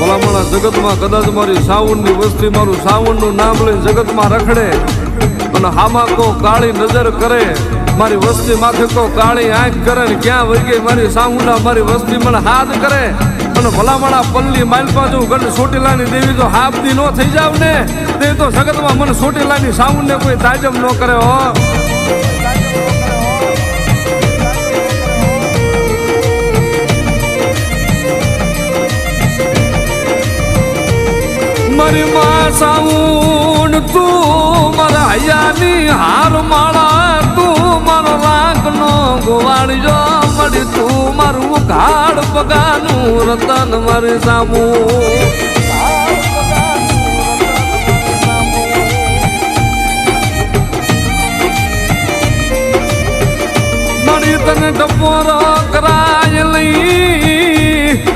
ભલામણા જગતમાં કદાચ મારી સાવણની વસ્તી મારું સાવણનું નામ લઈને જગતમાં રખડે અને હામાં કો કાળી નજર કરે, મારી વસ્તી માથે કો કાળી આંખ કરે ને ક્યાં વહી ગઈ મારી સાવુંડા મારી વસ્તી મને હાથ કરે અને ભલામણા પલ્લી માલપા જો ગઢ સોટીલાની દેવી જો હાબદી નો થઈ જાવ ને તે તો જગતમાં મને સોટીલાની સાવુંડ ને કોઈ તાજમ ન કરે હો. મારી માં સાવુંડ તું મારા હૈયાની હાર માળા, તું મારો રાગનો ગોવાળજો મળી, તું મારું ઘાડ પગાનું રતન મારી સામુ. મારી તને ટપોરો કરાય લઈ